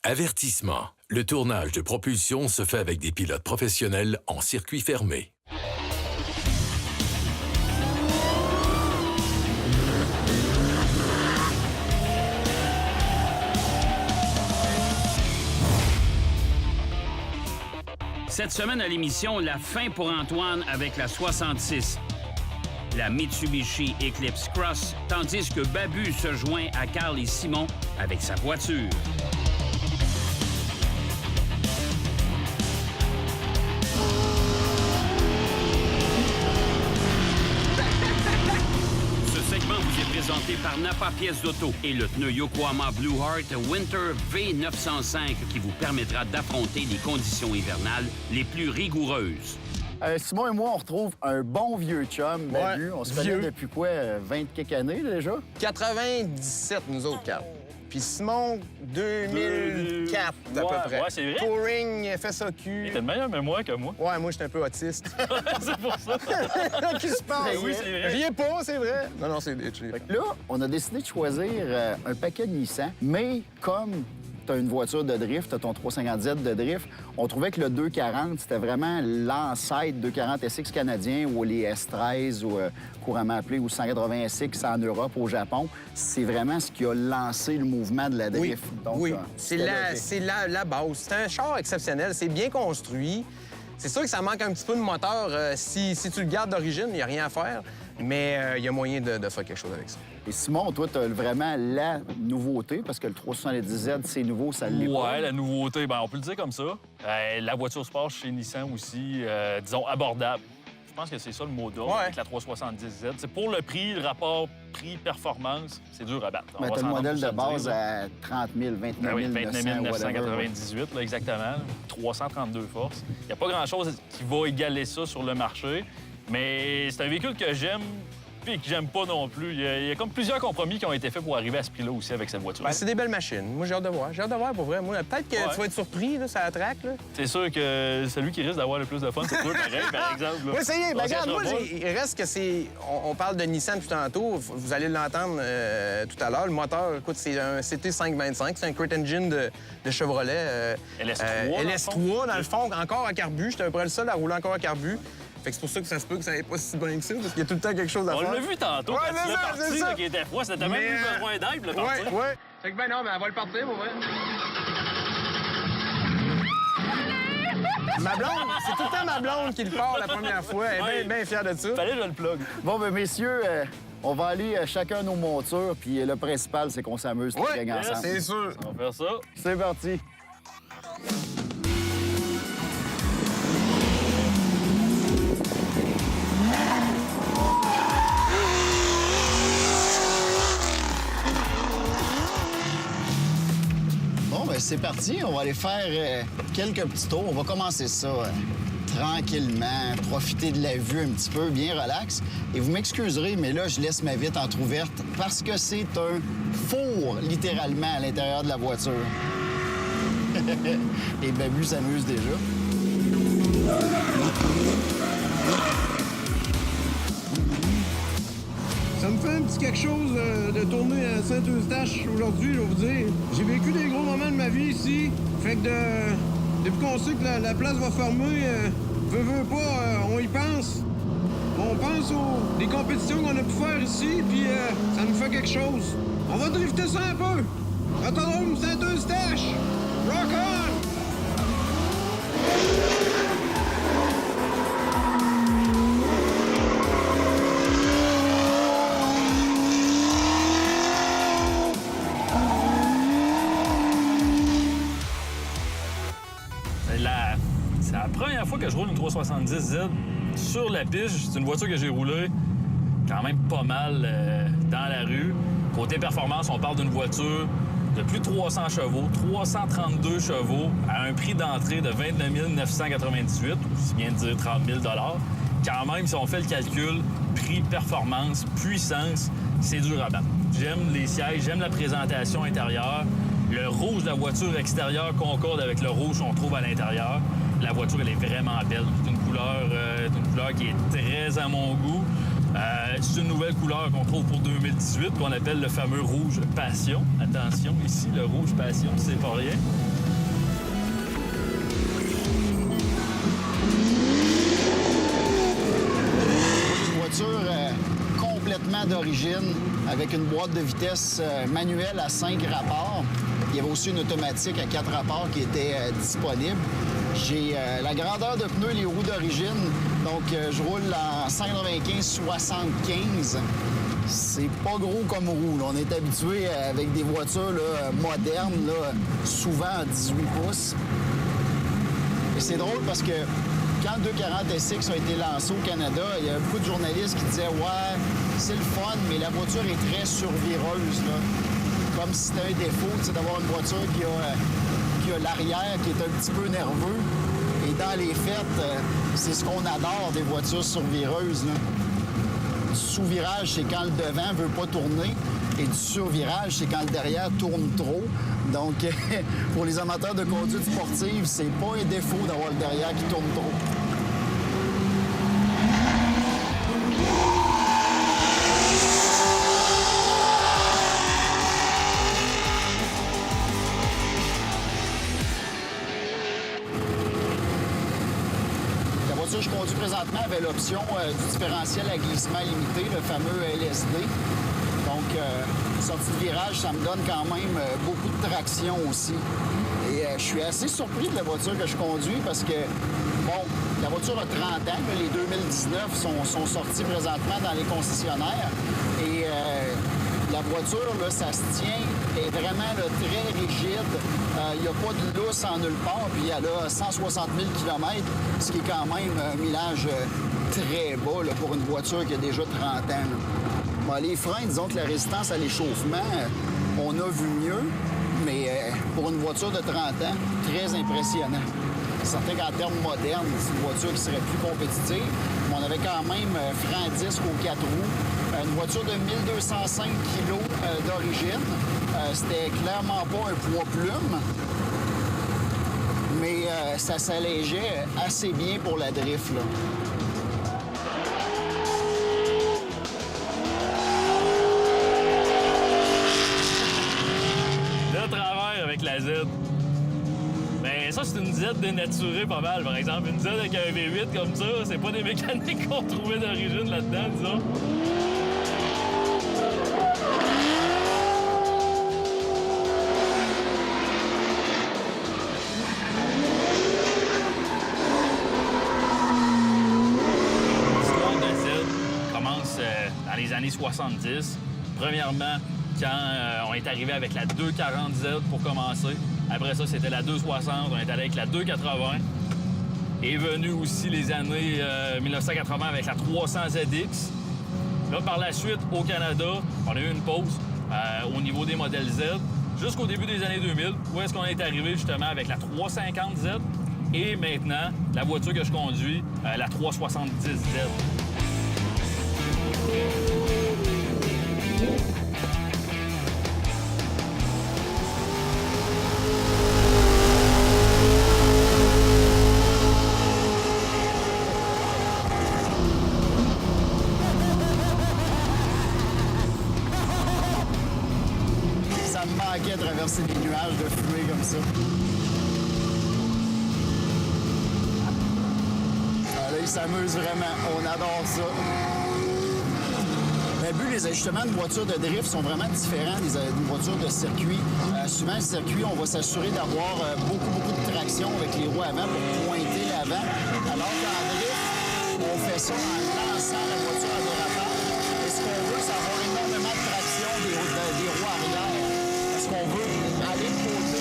Avertissement. Le tournage de Propulsion se fait avec des pilotes professionnels en circuit fermé. Cette semaine à l'émission, la fin pour Antoine avec la 66. La Mitsubishi Eclipse Cross, tandis que Babu se joint à Carl et Simon avec sa voiture. Ce segment vous est présenté par Napa Pièces d'Auto et le pneu Yokohama Blue Heart Winter V905 qui vous permettra d'affronter les conditions hivernales les plus rigoureuses. Simon et moi, on retrouve un bon vieux chum, Babu. On se connaît depuis quoi, 20 quelques années déjà? 97, nous autres, Carl. Puis Simon, 2004 à peu près. Ouais, c'est vrai. Touring, FSAQ. T'as de meilleure mémoire que moi. Ouais, moi, j'étais un peu autiste. C'est pour ça. Qui se passe? Oui, c'est vrai. Riez pas, c'est vrai. Non, c'est des Fait que là, on a décidé de choisir un paquet de Nissan, mais comme tu as une voiture de drift, tu as ton 350Z de drift, on trouvait que le 240, c'était vraiment l'ancêtre 240 SX canadien ou les S13 ou couramment appelés ou 180 SX en Europe, au Japon. C'est vraiment ce qui a lancé le mouvement de la drift. Oui, Donc, oui. C'est la base. C'est un char exceptionnel. C'est bien construit. C'est sûr que ça manque un petit peu de moteur. Si tu le gardes d'origine, il n'y a rien à faire. Mais il y a moyen de faire quelque chose avec ça. Et Simon, toi, tu as vraiment la nouveauté, parce que le 370Z, c'est nouveau, ça l'est pas. Ouais, la nouveauté, ben, on peut le dire comme ça. La voiture sport chez Nissan aussi, disons, abordable. Je pense que c'est ça le mot d'ordre avec la 370Z. C'est pour le prix, le rapport prix-performance, c'est dur à battre. Ben, tu as le modèle de base à 30 000, 29 998, là, exactement. 332 forces. Il n'y a pas grand-chose qui va égaler ça sur le marché, mais c'est un véhicule que j'aime et que j'aime pas non plus. Il y a comme plusieurs compromis qui ont été faits pour arriver à ce prix-là aussi avec cette voiture. Ben, c'est des belles machines. Moi, j'ai hâte de voir. J'ai hâte de voir, pour vrai. Moi, peut-être que tu vas être surpris, là, ça attraque, là. C'est sûr que celui qui risque d'avoir le plus de fun, c'est toi, pareil, par exemple. Oui, ça y est. Ben, regarde, moi, il reste que c'est... On parle de Nissan tout tantôt. Vous allez l'entendre tout à l'heure. Le moteur, écoute, c'est un CT525. C'est un crate engine de Chevrolet. LS3, LS3, dans le fond, encore à carbu. J'étais à peu près le seul à rouler encore à carbu. Fait que c'est pour ça que ça se peut que ça n'ait pas si bien que ça, parce qu'il y a tout le temps quelque chose à faire. On l'a vu tantôt, ouais, quand tu l'as parti, qui était froid. C'était même eu besoin d'aide, le partir. Ouais. Fait que ben non, mais elle va le partir, pour vrai. Ma blonde, c'est tout le temps ma blonde qui le part la première fois. Elle est bien fière de ça. Fallait que je le plug. Bon, ben messieurs, on va aller chacun nos montures, puis le principal, c'est qu'on s'amuse tous les gars ensemble. C'est sûr. On va faire ça. C'est parti. Bon, ben c'est parti. On va aller faire quelques petits tours. On va commencer ça tranquillement, profiter de la vue un petit peu, bien relax. Et vous m'excuserez, mais là, je laisse ma vitre entrouverte parce que c'est un four, littéralement, à l'intérieur de la voiture. Et Babu s'amuse déjà. Ça me fait un petit quelque chose de tourner à Saint-Eustache aujourd'hui, je vais vous dire. J'ai vécu des gros moments de ma vie ici. Fait que depuis qu'on sait que la place va fermer, veut pas, on y pense. On pense aux des compétitions qu'on a pu faire ici, puis ça nous fait quelque chose. On va drifter ça un peu. Autodrome Saint-Eustache! Rock on! C'est la première fois que je roule une 370Z sur la piste. C'est une voiture que j'ai roulée quand même pas mal dans la rue. Côté performance, on parle d'une voiture de plus de 300 chevaux, 332 chevaux, à un prix d'entrée de 29 998, c'est bien de dire 30 000 Quand même, si on fait le calcul, prix, performance, puissance, c'est dur à battre. J'aime les sièges, j'aime la présentation intérieure. Le rouge de la voiture extérieure concorde avec le rouge qu'on trouve à l'intérieur. La voiture, elle est vraiment belle. C'est une couleur qui est très à mon goût. C'est une nouvelle couleur qu'on trouve pour 2018, qu'on appelle le fameux rouge passion. Attention, ici, le rouge passion, c'est pas rien. vraiment d'origine, avec une boîte de vitesse manuelle à 5 rapports. Il y avait aussi une automatique à 4 rapports qui était disponible. J'ai la grandeur de pneus, les roues d'origine. Donc, je roule en 195-75. C'est pas gros comme roue. Là. On est habitué avec des voitures là, modernes, là, souvent à 18 pouces. Et c'est drôle parce que quand le 240 SX a été lancé au Canada, il y a beaucoup de journalistes qui disaient « Ouais, c'est le fun, mais la voiture est très survireuse. » Comme si c'était un défaut d'avoir une voiture qui a l'arrière qui est un petit peu nerveux. Et dans les fêtes, c'est ce qu'on adore des voitures survireuses. Là. Du sous-virage, c'est quand le devant ne veut pas tourner. Et du survirage, c'est quand le derrière tourne trop. Donc, pour les amateurs de conduite sportive, c'est pas un défaut d'avoir le derrière qui tourne trop. La voiture que je conduis présentement avait l'option du différentiel à glissement limité, le fameux LSD. Donc, sortie de virage, ça me donne quand même beaucoup de traction aussi. Et je suis assez surpris de la voiture que je conduis parce que, bon, la voiture a 30 ans. Là, les 2019 sont sortis présentement dans les concessionnaires. Et la voiture, là, ça se tient, est vraiment là, très rigide. Il n'y a pas de lousse en nulle part. Puis elle a 160 000 km, ce qui est quand même un millage très bas là, pour une voiture qui a déjà 30 ans. Là. Bon, les freins, disons que la résistance à l'échauffement, on a vu mieux, mais pour une voiture de 30 ans, très impressionnant. C'est certain qu'en termes modernes, c'est une voiture qui serait plus compétitive, mais on avait quand même frein à disque aux 4 roues, une voiture de 1205 kg d'origine. C'était clairement pas un poids plume, mais ça s'allégeait assez bien pour la drift, là. Avec la Z. Mais ça, c'est une Z dénaturée pas mal, par exemple. Une Z avec un V8 comme ça, c'est pas des mécaniques qu'on trouvait d'origine là-dedans, disons. L'histoire de Z commence dans les années 70. Premièrement, quand on est arrivé avec la 240Z pour commencer. Après ça, c'était la 260. On est allé avec la 280. Est venu aussi les années 1980 avec la 300ZX. Là, par la suite, au Canada, on a eu une pause au niveau des modèles Z jusqu'au début des années 2000, où est-ce qu'on est arrivé justement avec la 350Z et maintenant, la voiture que je conduis, la 370Z. À traverser des nuages de fumée comme ça. Ah, là, ils s'amusent vraiment. On adore ça. Le but, les ajustements de voitures de drift sont vraiment différents d'une voiture de circuit. Souvent, le circuit, on va s'assurer d'avoir beaucoup de traction avec les roues avant pour pointer l'avant. Alors qu'en drift, on fait ça en lançant la voiture à dérapage. Et ce qu'on veut, c'est avoir énormément de traction des roues arrière. Qu'on veut aller de côté,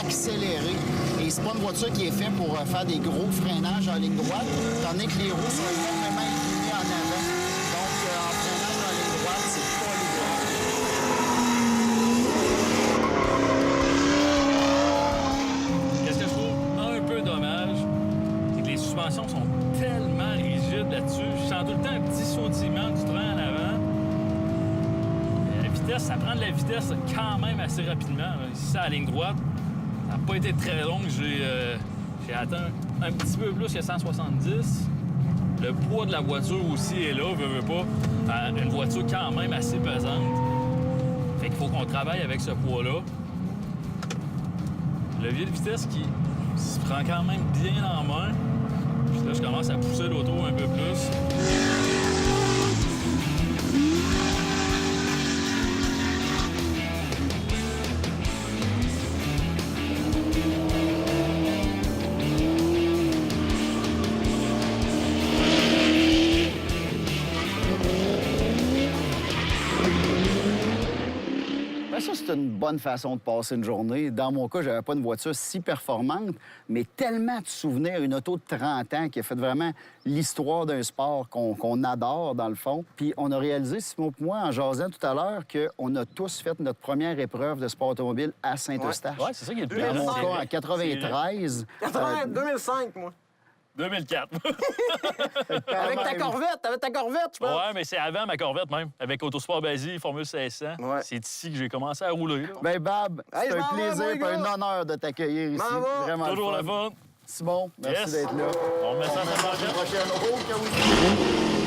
accélérer. Et c'est pas une voiture qui est faite pour faire des gros freinages en ligne droite, tandis que les roues sont énormément inclinées en avant. Donc, en freinage en ligne droite, c'est pas l'idéal. Qu'est-ce que je trouve un peu dommage, c'est que les suspensions sont tellement rigides là-dessus. Je sens tout le temps un petit sautillement du train en avant. Ça prend de la vitesse quand même assez rapidement. Ici, à la ligne droite, ça n'a pas été très long. J'ai atteint un petit peu plus que 170. Le poids de la voiture aussi est là, veut pas. Une voiture quand même assez pesante. Fait qu'il faut qu'on travaille avec ce poids-là. Le levier de vitesse qui se prend quand même bien en main. Puis là, je commence à pousser l'auto un peu plus. une bonne façon de passer une journée. Dans mon cas, j'avais pas une voiture si performante, mais tellement de souvenirs, une auto de 30 ans qui a fait vraiment l'histoire d'un sport qu'on adore, dans le fond. Puis on a réalisé, Simon et moi, en jasant tout à l'heure, qu'on a tous fait notre première éprove de sport automobile à Saint-Eustache. Ouais, c'est ça qui est le plus Dans mon important. cas, en 93. 2005, moi. 2004. Avec ta Corvette, t'avais ta Corvette, je pense. Ouais, mais c'est avant ma Corvette même, avec Autosport Basile, Formule 1600. Ouais. C'est ici que j'ai commencé à rouler. Là. Ben Bab, Hey, c'est je un m'en vais, plaisir moi, et gars. un honneur de t'accueillir ici. M'en va. Vraiment Toujours le le fun. Simon, merci Yes. d'être là. On remet ça À en la avant. prochaine. Oh, que oui.